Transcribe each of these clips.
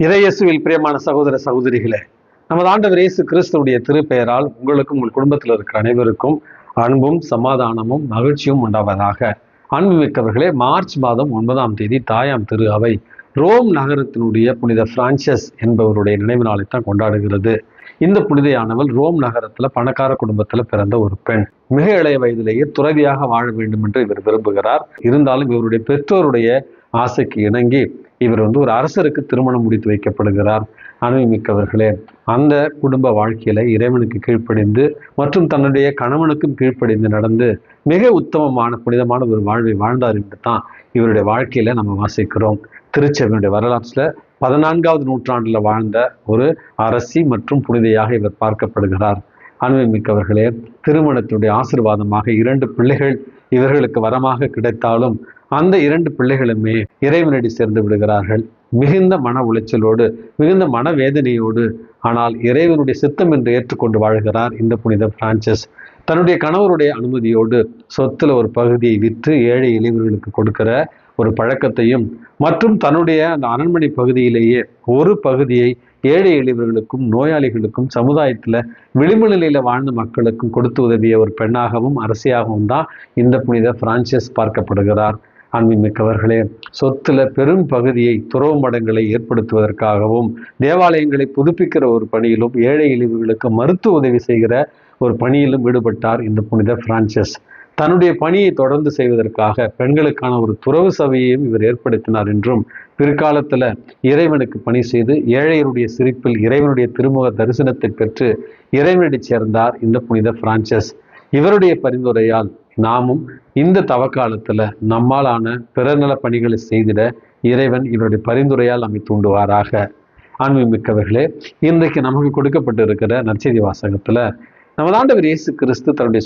இறையேசுவில் பிரியமான சகோதர சகோதரிகளே, நமது ஆண்டவர் இயேசு கிறிஸ்துவுடைய திருப்பெயரால் உங்களுக்கும் உங்கள் குடும்பத்தில் இருக்கிற அனைவருக்கும் அன்பும் சமாதானமும் மகிழ்ச்சியும் உண்டாவதாக. அன்புமிக்கவர்களே, மார்ச் மாதம் 9ஆம் தேதி தாயாம் திரு அவை ரோம் நகரத்தினுடைய புனித பிரான்சிஸ் என்பவருடைய நினைவு நாளைத்தான் கொண்டாடுகிறது. இந்த புனிதையானவள் ரோம் நகரத்துல பணக்கார குடும்பத்துல பிறந்த ஒரு பெண். மிக இளைய வயதிலேயே துறவியாக வாழ வேண்டும் என்று இவர் விரும்புகிறார். இருந்தாலும் இவருடைய பெற்றோருடைய ஆசைக்கு இணங்கி இவர் ஒரு அரசருக்கு திருமணம் முடித்து வைக்கப்படுகிறார். அனுபவமிக்கவர்களே, அந்த குடும்ப வாழ்க்கையில இறைவனுக்கு கீழ்ப்படிந்து மற்றும் தன்னுடைய கணவனுக்கும் கீழ்ப்படிந்து நடந்து மிக உத்தமமான புனிதமான ஒரு வாழ்வை வாழ்ந்தார் என்று தான் இவருடைய வாழ்க்கையில நம்ம வாசிக்கிறோம். திருச்சபையுடைய வரலாற்றுல 14வது நூற்றாண்டுல வாழ்ந்த ஒரு அரசி மற்றும் புனிதையாக இவர் பார்க்கப்படுகிறார். அனுபவமிக்கவர்களே, திருமணத்துடைய ஆசீர்வாதமாக 2 பிள்ளைகள் இவர்களுக்கு வரமாக கிடைத்தாலும் அந்த 2 பிள்ளைகளுமே இறைவனடி சேர்ந்து விடுகிறார்கள். மிகுந்த மன உளைச்சலோடு, மிகுந்த மனவேதனையோடு, ஆனால் இறைவனுடைய சித்தம் என்று ஏற்றுக்கொண்டு வாழ்கிறார் இந்த புனித பிரான்சிஸ். தன்னுடைய கணவருடைய அனுமதியோடு சொத்துல ஒரு பகுதியை விற்று ஏழை எளியவர்களுக்கு கொடுக்கிற ஒரு பழக்கத்தையும் மற்றும் தன்னுடைய அந்த அரண்மனை பகுதியிலேயே ஒரு பகுதியை ஏழை எளியவர்களுக்கும் நோயாளிகளுக்கும் சமுதாயத்துல விளிம்பு நிலையில வாழ்ந்த மக்களுக்கும் கொடுத்து உதவிய ஒரு பெண்ணாகவும் அரசியாகவும் தான் இந்த புனித பிரான்சிஸ் பார்க்கப்படுகிறார். அன்புமிக்கவர்களே, சொத்துல பெரும் பகுதியை துறவு மடங்களை ஏற்படுத்துவதற்காகவும் தேவாலயங்களை புதுப்பிக்கிற ஒரு பணியிலும் ஏழை எளியவர்களுக்கு மருத்துவ உதவி செய்கிற ஒரு பணியிலும் ஈடுபட்டார் இந்த புனித பிரான்சிஸ். தன்னுடைய பணியை தொடர்ந்து செய்வதற்காக பெண்களுக்கான ஒரு துறவு சபையையும் இவர் ஏற்படுத்தினார் என்றும், பிற்காலத்துல இறைவனுக்கு பணி செய்து ஏழையருடைய சிரிப்பில் இறைவனுடைய திருமுக தரிசனத்தை பெற்று இறைவனடி சேர்ந்தார் இந்த புனித பிரான்சிஸ். இவருடைய பரிந்துரையால் நாமும் இந்த தவக்காலத்துல நம்மாலான பிறநல பணிகளை செய்திட இறைவன் இவருடைய பரிந்துரையால் நம்மை தூண்டுவாராக. அன்புமிக்கவர்களே, இன்றைக்கு நமக்கு கொடுக்கப்பட்டு இருக்கிற நற்செய்தி வாசகத்துல நமது ஆண்டவர் இயேசு கிறிஸ்து தன்னுடைய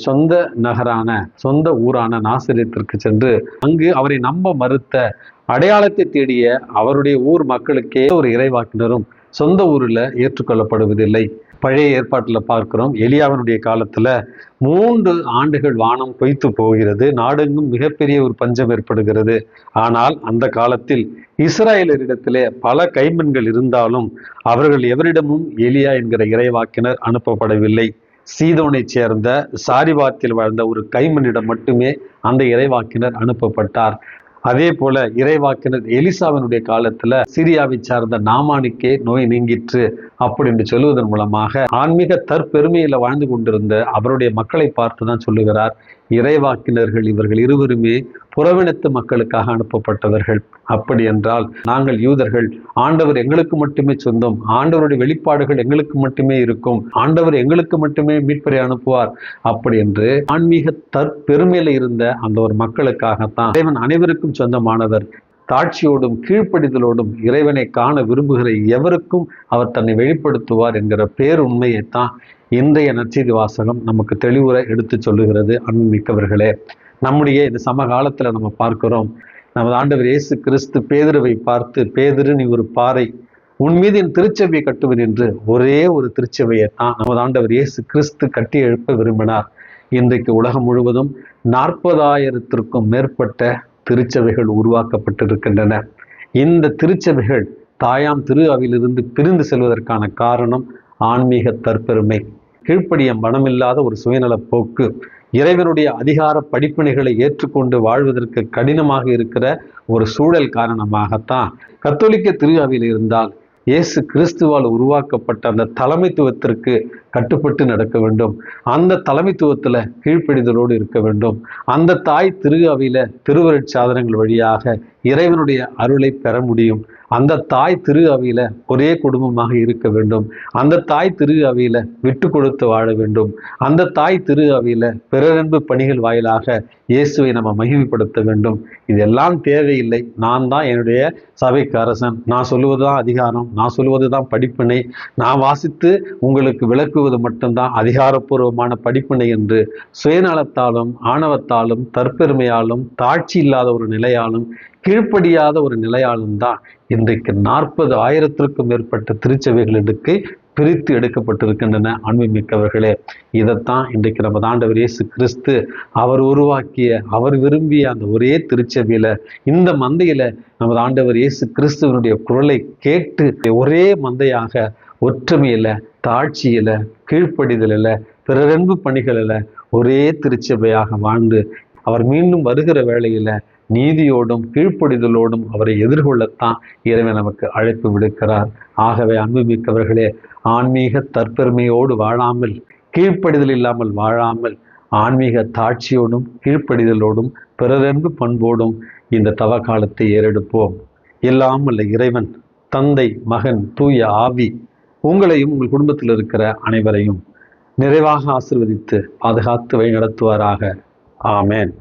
சொந்த ஊரான நாசரேத்திற்கு சென்று அங்கு அவரை நம்ப மறுத்த அடையாளத்தை தேடிய அவருடைய ஊர் மக்களுக்கே ஒரு இறைவாக்கினரும் சொந்த ஊர்ல ஏற்றுக்கொள்ளப்படுவதில்லை. பழைய ஏற்பாட்டுல பார்க்கிறோம், எலியாவினுடைய காலத்துல 3 ஆண்டுகள் வானம் பொய்த்து போகிறது, நாடெங்கும் மிகப்பெரிய ஒரு பஞ்சம் ஏற்படுகிறது. ஆனால் அந்த காலத்தில் இஸ்ராயலரிடத்திலே பல கைம்பெண்கள் இருந்தாலும் அவர்கள் எவரிடமும் எலியா என்கிற இறைவாக்கினர் அனுப்பப்படவில்லை. சீதோனை சேர்ந்த சாரிபாத்தில் வாழ்ந்த ஒரு கைமனிடம் மட்டுமே அந்த இறைவாக்கினர் அனுப்பப்பட்டார். அதே போல இறைவாக்கினர் எலிசாவினுடைய காலத்துல சிரியாவை சார்ந்த நாமானுக்கே நோய் நீங்கிற்று அப்படி என்று சொல்லுவதன் மூலமாக ஆன்மீக தற்பெருமையில வாழ்ந்து கொண்டிருந்த அவருடைய மக்களை பார்த்துதான் சொல்லுகிறார், இறைவாக்கினர்கள் இவர்கள் இருவருமே புறவினத்து மக்களுக்காக அனுப்பப்பட்டவர்கள். அப்படி என்றால் நாங்கள் யூதர்கள், ஆண்டவர் எங்களுக்கு மட்டுமே சொந்தம், ஆண்டவருடைய வெளிப்பாடுகள் எங்களுக்கு மட்டுமே இருக்கும், ஆண்டவர் எங்களுக்கு மட்டுமே மீட்பரை அனுப்புவார் அப்படி என்று ஆன்மீக தற்பெருமையில இருந்த அந்த ஒரு மக்களுக்காகத்தான் இறைவன் அனைவருக்கும் சொந்தமானவர். தாட்சியோடும் கீழ்ப்படிதலோடும் இறைவனை காண விரும்புகிற எவருக்கும் அவர் தன்னை வெளிப்படுத்துவார் என்கிற பேருண்மையைத்தான் இன்றைய நற்செய்தி வாசகம் நமக்கு தெளிவுற எடுத்து சொல்லுகிறது. அன்புமிக்கவர்களே, நம்முடைய இந்த சமகாலத்துல நம்ம பார்க்கிறோம், நமது ஆண்டவர் இயேசு கிறிஸ்து பேதுருவை பார்த்து, பேதுரு நீ ஒரு பாறை, உன் மீது என் திருச்சபையை கட்டுவேன் என்று ஒரே ஒரு திருச்சபையைத்தான் நமது ஆண்டவர் இயேசு கிறிஸ்து கட்டி எழுப்ப விரும்பினார். இன்றைக்கு உலகம் முழுவதும் 40,000த்திற்கும் மேற்பட்ட திருச்சபைகள் உருவாக்கப்பட்டிருக்கின்றன. இந்த திருச்சபைகள் தாயாம் திரு அவையிலிருந்து பிரிந்து செல்வதற்கான காரணம் ஆன்மீக தற்பெருமை, கீழ்ப்படிய மனமில்லாத ஒரு சுயநல போக்கு, இறைவனுடைய அதிகார படிப்பினைகளை ஏற்றுக்கொண்டு வாழ்வதற்கு கடினமாக இருக்கிற ஒரு சூழல் காரணமாகத்தான் கத்தோலிக்க திரு அவையில் இருந்தால் இயேசு கிறிஸ்துவால் உருவாக்கப்பட்ட அந்த தலைமைத்துவத்திற்கு கட்டுப்பட்டு நடக்க வேண்டும், அந்த தலைமைத்துவத்துல கீழ்ப்படிதலோடு இருக்க வேண்டும். அந்த தாய் திரு அவையில திருவருட்சாதனங்கள் வழியாக இறைவனுடைய அருளை பெற முடியும். அந்த தாய் திரு அவையில ஒரே குடும்பமாக இருக்க வேண்டும். அந்த தாய் திரு அவையில விட்டு கொடுத்து வாழ வேண்டும். அந்த தாய் திரு அவையில பிறரன்பு பணிகள் வாயிலாக இயேசுவை நம்ம மகிமைப்படுத்த வேண்டும். இதெல்லாம் தேவையில்லை. நான் தான் என்னுடைய சபைக்கு அரசன், நான் சொல்லுவதுதான் அதிகாரம், நான் சொல்லுவதுதான் படிப்பினை, நான் வாசித்து உங்களுக்கு விளக்குவது மட்டும்தான் அதிகாரப்பூர்வமான படிப்பினை என்று சுயநலத்தாலும் ஆணவத்தாலும் தற்பெருமையாலும் தாட்சி இல்லாத ஒரு நிலையாலும் கீழ்ப்படியாத ஒரு நிலையாலும் தான் இன்றைக்கு 40,000-க்கும் மேற்பட்ட திருச்சபைகளுக்கு பிரித்து எடுக்கப்பட்டிருக்கின்றன. அன்புமிக்கவர்களே, இதைத்தான் இன்றைக்கு நமது ஆண்டவர் இயேசு கிறிஸ்து அவர் உருவாக்கிய, அவர் விரும்பிய அந்த ஒரே திருச்சபையில, இந்த மந்தையில நமது ஆண்டவர் இயேசு கிறிஸ்துவனுடைய குரலை கேட்டு ஒரே மந்தையாக ஒற்றுமையில, தாட்சியில, கீழ்ப்படிதலில், பிறரன்பு பணிகளில் ஒரே திருச்சபையாக வாழ்ந்து அவர் மீண்டும் வருகிற வேளையில நீதியோடும் கீழ்ப்படிதலோடும் அவரை எதிர்கொள்ளத்தான் இறைவன் நமக்கு அழைப்பு விடுக்கிறார். ஆகவே அன்புமிக்கவர்களே, ஆன்மீக தற்பெருமையோடு வாழாமல், கீழ்ப்படிதல் இல்லாமல் வாழாமல், ஆன்மீக தாட்சியோடும் கீழ்ப்படிதலோடும் பிறரன்பு பண்போடும் இந்த தவ காலத்தை ஏறெடுப்போம். எல்லாம் வல்ல இறைவன், தந்தை, மகன், தூய ஆவி உங்களையும் உங்கள் குடும்பத்தில் இருக்கிற அனைவரையும் நிறைவாக ஆசீர்வதித்து பாதுகாத்து வழி நடத்துவாராக. ஆமேன்.